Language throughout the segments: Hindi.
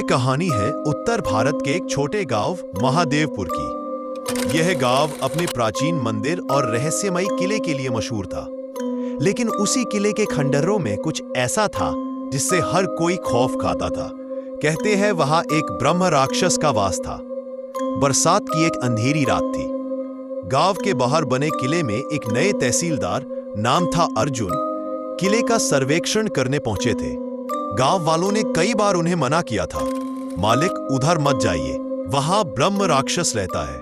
कहानी है उत्तर भारत के एक छोटे गांव महादेवपुर की। यह गांव अपने प्राचीन मंदिर और रहस्यमयी किले के लिए मशहूर था। लेकिन उसी किले के खंडहरों में कुछ ऐसा था जिससे हर कोई खौफ खाता था। कहते हैं वहां एक ब्रह्म राक्षस का वास था। बरसात की एक अंधेरी रात थी। गांव के बाहर बने किले में एक नए तहसीलदार, नाम था अर्जुन, किले का सर्वेक्षण करने पहुंचे थे। गांव वालों ने कई बार उन्हें मना किया था, मालिक उधर मत जाइए, वहां ब्रह्म राक्षस रहता है,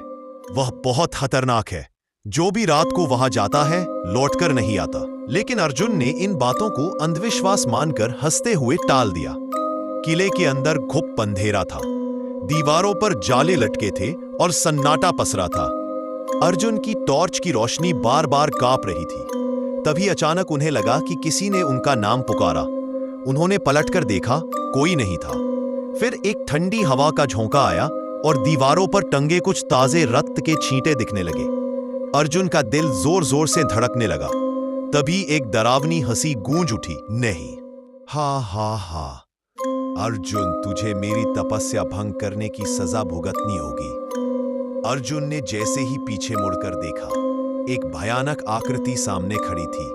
वह बहुत खतरनाक है, जो भी रात को वहां जाता है लौटकर नहीं आता। लेकिन अर्जुन ने इन बातों को अंधविश्वास मानकर हंसते हुए टाल दिया। किले के अंदर घुप अंधेरा था, दीवारों पर जाले लटके थे और सन्नाटा पसरा था। अर्जुन की टॉर्च की रोशनी बार बार कांप रही थी। तभी अचानक उन्हें लगा कि किसी ने उनका नाम पुकारा। उन्होंने पलटकर देखा, कोई नहीं था। फिर एक ठंडी हवा का झोंका आया और दीवारों पर टंगे कुछ ताजे रक्त के छींटे दिखने लगे। अर्जुन का दिल जोर जोर से धड़कने लगा। तभी एक डरावनी हंसी गूंज उठी, नहीं, हा हा हा, अर्जुन, तुझे मेरी तपस्या भंग करने की सजा भुगतनी होगी। अर्जुन ने जैसे ही पीछे मुड़कर देखा, एक भयानक आकृति सामने खड़ी थी।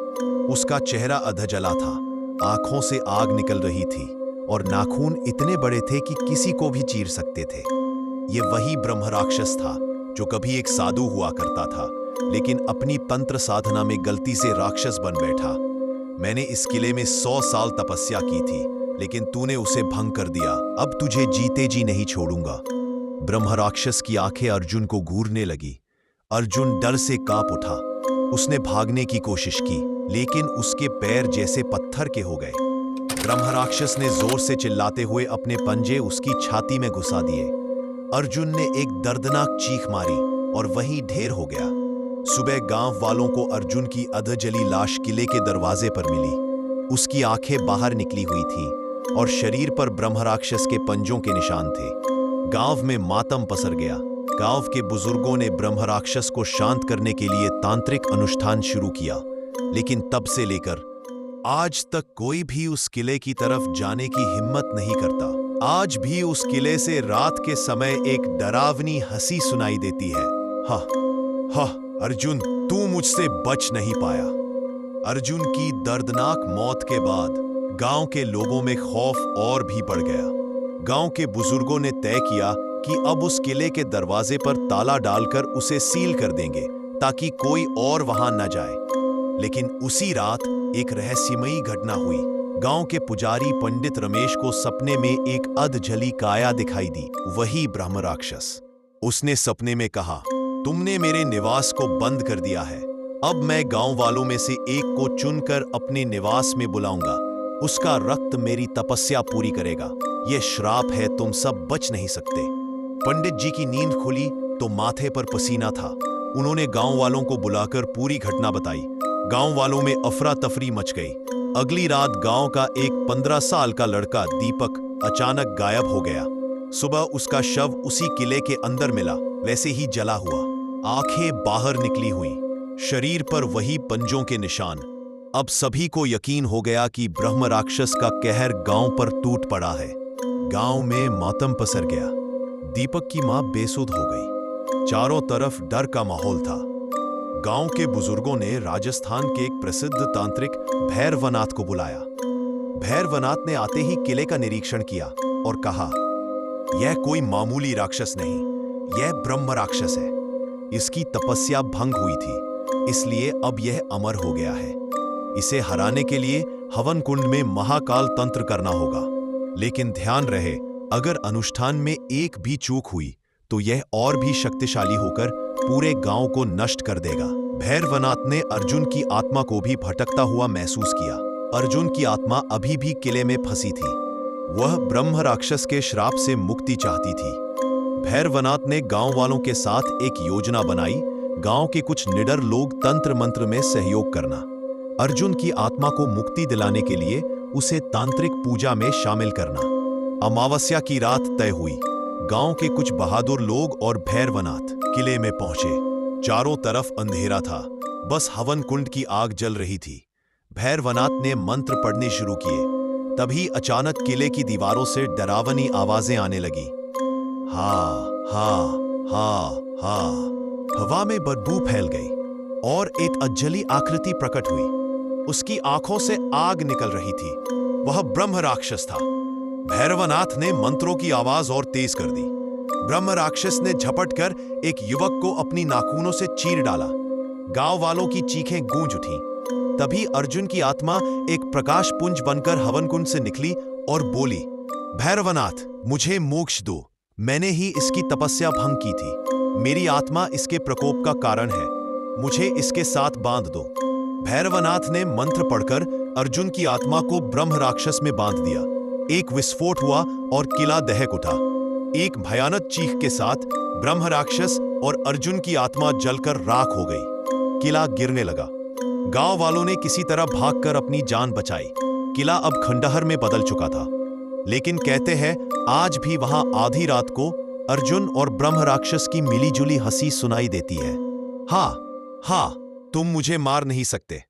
उसका चेहरा अधजला था, आंखों से आग निकल रही थी और नाखून इतने बड़े थे कि किसी को भी चीर सकते थे। ये वही ब्रह्म राक्षस था जो कभी एक साधु हुआ करता था, लेकिन अपनी तंत्र साधना में गलती से राक्षस बन बैठा। मैंने इस किले में 100 साल तपस्या की थी, लेकिन तूने उसे भंग कर दिया। अब तुझे जीते जी नहीं छोड़ूंगा। ब्रह्म राक्षस की आंखें अर्जुन को घूरने लगी। अर्जुन डर से कांप उठा। उसने भागने की कोशिश की, लेकिन उसके पैर जैसे पत्थर के हो गए। ब्रह्म राक्षस ने जोर से चिल्लाते हुए अपने पंजे उसकी छाती में घुसा दिए। अर्जुन ने एक दर्दनाक चीख मारी और वहीं ढेर हो गया। सुबह गांव वालों को अर्जुन की अधजली लाश किले के दरवाजे पर मिली। उसकी आंखें बाहर निकली हुई थीं और शरीर पर ब्रह्म राक्षस के पंजों के निशान थे। गांव में मातम पसर गया। गांव के बुजुर्गों ने ब्रह्म राक्षस को शांत करने के लिए तांत्रिक अनुष्ठान शुरू किया, लेकिन तब से लेकर आज तक कोई भी उस किले की तरफ जाने की हिम्मत नहीं करता। आज भी उस किले से रात के समय एक डरावनी हंसी सुनाई देती है, हा हा, अर्जुन, तू मुझसे बच नहीं पाया। अर्जुन की दर्दनाक मौत के बाद गांव के लोगों में खौफ और भी बढ़ गया। गांव के बुजुर्गों ने तय किया कि अब उस किले के दरवाजे पर ताला डालकर उसे सील कर देंगे ताकि कोई और वहां न जाए। लेकिन उसी रात एक रहस्यमयी घटना हुई। गांव के पुजारी पंडित रमेश को सपने में एक अधजली काया दिखाई दी, वही ब्रह्म राक्षस। उसने सपने में कहा, तुमने मेरे निवास को बंद कर दिया है। अब मैं गांव वालों में से एक को चुनकर अपने निवास में बुलाऊंगा। उसका रक्त मेरी तपस्या पूरी करेगा। यह श्राप है, तुम सब बच नहीं सकते। पंडित जी की नींद खुली तो माथे पर पसीना था। उन्होंने गांव वालों को बुलाकर पूरी घटना बताई। गांव वालों में अफरा तफरी मच गई। अगली रात गांव का एक 15 साल का लड़का दीपक अचानक गायब हो गया। सुबह उसका शव उसी किले के अंदर मिला, वैसे ही जला हुआ, आंखें बाहर निकली हुई, शरीर पर वही पंजों के निशान। अब सभी को यकीन हो गया कि ब्रह्म राक्षस का कहर गांव पर टूट पड़ा है। गांव में मातम पसर गया। दीपक की मां बेसुध हो गई। चारों तरफ डर का माहौल था। गांव के बुजुर्गों ने राजस्थान के एक प्रसिद्ध तांत्रिक भैरवनाथ को बुलाया। भैरवनाथ ने आते ही किले का निरीक्षण किया और कहा, यह कोई मामूली राक्षस नहीं, यह ब्रह्म राक्षस है। इसकी तपस्या भंग हुई थी, इसलिए अब यह अमर हो गया है। इसे हराने के लिए हवन कुंड में महाकाल तंत्र करना होगा। लेकिन ध्यान रहे, अगर अनुष्ठान में एक भी चूक हुई तो यह और भी शक्तिशाली होकर पूरे गांव को नष्ट कर देगा। भैरवनाथ ने अर्जुन की आत्मा को भी भटकता हुआ महसूस किया। अर्जुन की आत्मा अभी भी किले में फंसी थी। वह ब्रह्म राक्षस के श्राप से मुक्ति चाहती थी। भैरवनाथ ने गांव वालों के साथ एक योजना बनाई, गांव के कुछ निडर लोग तंत्र मंत्र में सहयोग करना। अर्जुन की आत्मा को मुक्ति दिलाने के लिए उसे तांत्रिक पूजा में शामिल करना। अमावस्या की रात तय हुई। गांव के कुछ बहादुर लोग और भैरवनाथ किले में पहुंचे। चारों तरफ अंधेरा था, बस हवन कुंड की आग जल रही थी। भैरवनाथ ने मंत्र पढ़ने शुरू किए। तभी अचानक किले की दीवारों से डरावनी आवाजें आने लगी। हा हा हा हा। हवा में बदबू फैल गई और एक अजली आकृति प्रकट हुई। उसकी आंखों से आग निकल रही थी। वह ब्रह्म राक्षस था। भैरवनाथ ने मंत्रों की आवाज और तेज कर दी। ब्रह्म राक्षस ने झपटकर एक युवक को अपनी नाखूनों से चीर डाला। गांव वालों की चीखें गूंज उठीं। तभी अर्जुन की आत्मा एक प्रकाश पुंज बनकर हवन कुंड से निकली और बोली, भैरवनाथ, मुझे मोक्ष दो। मैंने ही इसकी तपस्या भंग की थी। मेरी आत्मा इसके प्रकोप का कारण है। मुझे इसके साथ बांध दो। भैरवनाथ ने मंत्र पढ़कर अर्जुन की आत्मा को ब्रह्म राक्षस में बांध दिया। एक विस्फोट हुआ और किला दहक उठा। एक भयानक चीख के साथ ब्रह्म राक्षस और अर्जुन की आत्मा जलकर राख हो गई। किला गिरने लगा। गांव वालों ने किसी तरह भागकर अपनी जान बचाई। किला अब खंडहर में बदल चुका था, लेकिन कहते हैं आज भी वहां आधी रात को अर्जुन और ब्रह्म राक्षस की मिलीजुली हंसी सुनाई देती है। हाँ हाँ, तुम मुझे मार नहीं सकते।